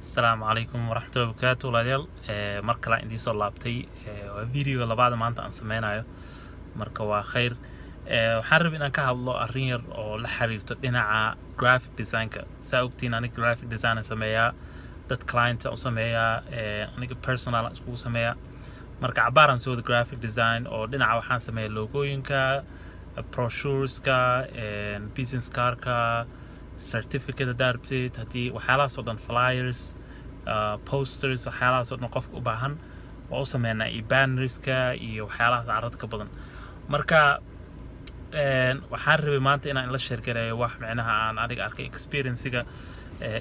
السلام عليكم ورحمة الله وبركاته لاليال marka la indii soo laabtay waa video labaad maanta aan sameeynayo marka waa khayr waxaan rabay inaan ka hadlo arrin yar oo la xiriirto dhinaca graphic design-ka saa ogtiin aniga graphic design sameeyaa dad client u sameeyaa aniga personal isku sameeyaa marka cabaaran soo graphic design oo dhinaca waxaan sameeyaa logooyinka brochures-ka business card-ka certificate darbted hadii waxyaalaha soo dhan flyers posters waxyaalaha soo dhan qofka u baahan oo sameeynaa banners-ka iyo waxyaalaha carad ka badan marka waxaan rabay maanta inaan la share gareeyo wax macnaha aan aniga arkay experience-ga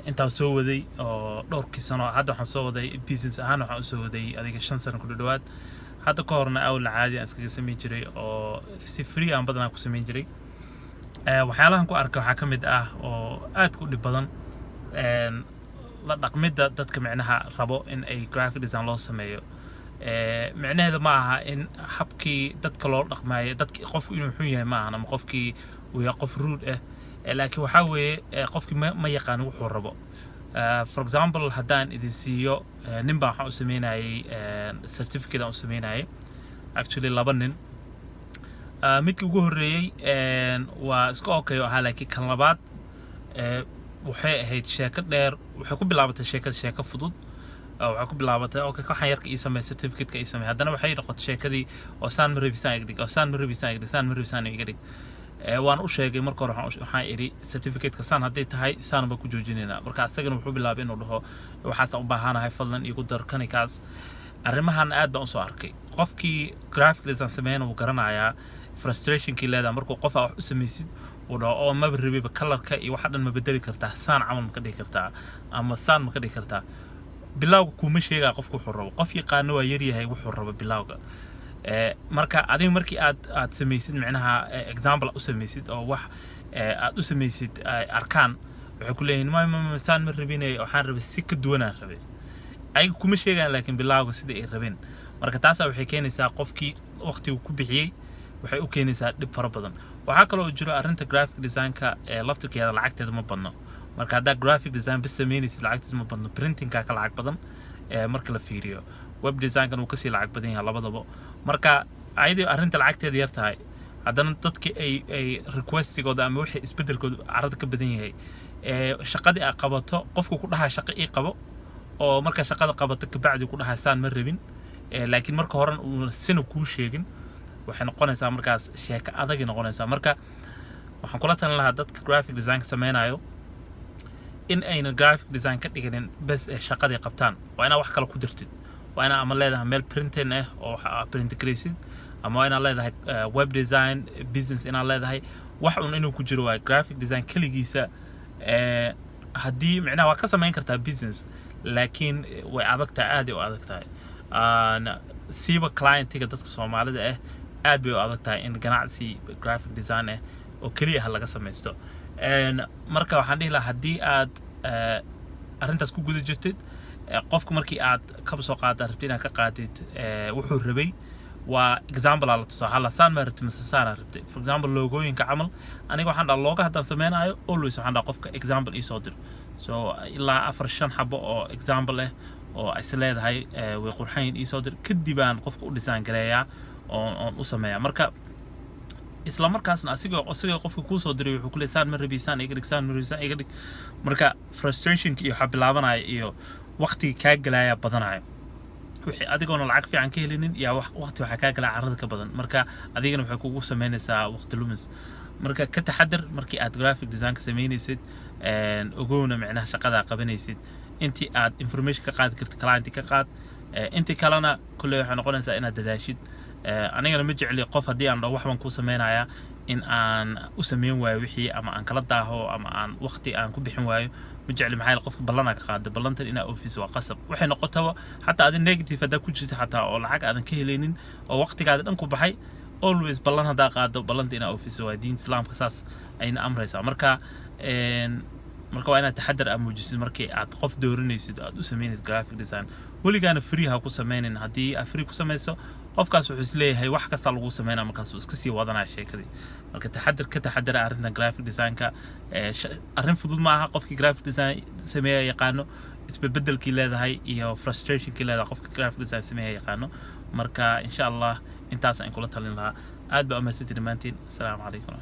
intaan soo waday oo dhowrkii sano hadda waxaan soo waday business ahaan waxaan soo waday adiga 5 sano ku dhawaad hadda ka horna awl caadi aan iskaga sameyn jiray oo si free aan badan ku sameyn jiray waxyaalahan ku arka waxa kamid ah oo aad ku dhib badan la dhaqmida dadka macnaha rabo in ay graphic design loo sameeyo macnaheedu ma aha in habkii dadka loo dhaqmaayo dadka qofku inuu xun yahay ma aha ama qofkii uu yahay qof rude ah laakiin waxa weeye qofkii ma yaqaan wuxuu rabo for example hadaan idin siiyo nin baa waxa uu sameynayay certificate aan u sameynayay actually laba nin midkii ugu horeeyay waa iska okay oo laakiin kan labaad waxay ahayd sheeko dheer waxay ku bilaabatay sheeko fudud waxay ku bilaabatay okay waxaan yarka ii sameeyay certificate-ka ii sameeyay hadana waxay noqotay sheekadii oo saan maribisaan iga dhig waan u sheegay marka hore waxaan iri certificate-ka saan haday tahay saan ba ku joojinayna marka asagana wuxuu bilaabay inuu dhaho waxaas u baahanahay fadlan igu dar kanikaas arrimahan aad baan u soo arkay qofkii graphic design sameeyay uu garanayaa frustration-kii leedahay markuu qof wax u sameeysid oo dhaho ma baribiba color-ka iyo waxa dhan ma bedeli kartaa saan camal ma ka dhigi kartaa ama saan ma ka dhigi kartaa bilawga kuma sheega qofku wuxuu rabo qof yaqaan waa yar yahay wuxuu rabo bilawga marka adiga markii aad sameeysid macnaha example u sameeysid oo wax aad u sameeysid arkaan waxay ku leeyihiin ma saan ma rabinay waxaan rabay si ka duwan aan rabay ay kuma sheegaan laakiin bilawga sida ay rabeen marka taas waxay keenaysaa qofkii waqtigu ku bixiyay waxay u keenaysaa dib fara badan waxa kale oo jiro arrinta graphic design-ka laftirkeeda lacagteeda ma badno marka hadda graphic design bis sameynaysid lacagtiisa ma badno printing-ka ka lacag badan marka la fiiriyo web design-kan uu ka sii lacag badan yahay labadaba marka ayadii arrinta lacagteeda yar tahay haddana dadkii ay requestigooda ama wixii isbedelkooda carada ka badan yahay shaqadii aad qabato qofku ku dhahay shaqo ii qabo oo marka shaqada qabato ka bacdi ku dhahay saan ma rabin laakiin marka hore uu sina ku sheegin waxay noqonaysaa markaas sheeko adag noqonaysaa marka waxaan kula talin lahaa dadka graphic design sameynayo in ayna graphic design ka dhiganin bas shaqadii qabtaan waa inaad wax kale ku dirtid waa inaad ama leedahay meel printing ah oo print grade ama waa inaad leedahay web design business inaad leedahay wax inuu ku jiro waa graphic design kaligiisa haddii macnaha waa ka sameyn kartaa business laakiin way adagtahay aad u adagtahay siiba client-iga dadka Soomaalida ah aad bay u adagtahay in ganacsi graphic design ah oo kaliya laga sameeyo marka waxaan dhihi lahaa hadii aad arrintaas ku guda jirtid qofku markii aad ka soo qaadad rabtid inaad ka qaadid wuxuu rabay waa example la tusaa hala saan ma rabtid masaan rabtid for example logooyinka camal aniga waxaan dhahaa logo haddaan sameynayo always waxaan dhahaa qofka example ii soo dir so ilaa 4-5 xabo oo example ah oo ay leedahay way qurxayn ii soo dir kadib aan qofka u design gareeyaa oo u sameeyaa marka isla markaasna asigoo qofka ku soo diray wuxuu ku leeyahay saan ma rabisaan iga dhig marka frustration-ki iyo waxa bilaabanaya iyo waqti ka galaya badanayo wixii adigoona lacag fiican ka helinin iyo waqti waxa ka galaa carada ka badan marka adigana waxay kugu sameynaysaa waqti lumis marka ka taxadar markii aad graphic design ka sameynaysid ogoona macnaha shaqada qabanaysid intii aad information ka qaadi kartid client ka qaad intii kalena kullee waxa noqonaysaa inaad dadaashid anigana ma jecli qof hadii aan wax baan ku sameynaya in aan u sameyn waayo wixii ama aan kala daaho ama aan waqti aan ku bixin waayo ma jecli maxay qofka ballana ka qaado ballantan ina office waa qasab waxay noqotaba hatta adin negative hada ku jirto hatta oo lacag aadan ka heleynin oo waqtigaada dhan ku baxay always ballan hada qaado ballanta ina office waa diin islaamka saas ayna amraysaa marka waa inaad taxadar aad muujisid markii aad qof dooranaysid aad u sameynaysid graphic design weligaana free ha ku sameynin hadii aad free ku sameyso qofkaas wuxuu isleeyahay wax kasta lagu sameeynaa markaas uu iska sii wadanaa sheekadii marka taxadar arrintan graphic design-ka arrin fudud ma aha qofkii graphic design sameeya yaqaano isbeddelkii leedahay iyo frustrationkii leedahay qofka graphic design sameeya yaqaano marka insha Allah intaas aan kula talin lahaa aad baa u mahadsantihiin dhammaantiin assalaamu calaykum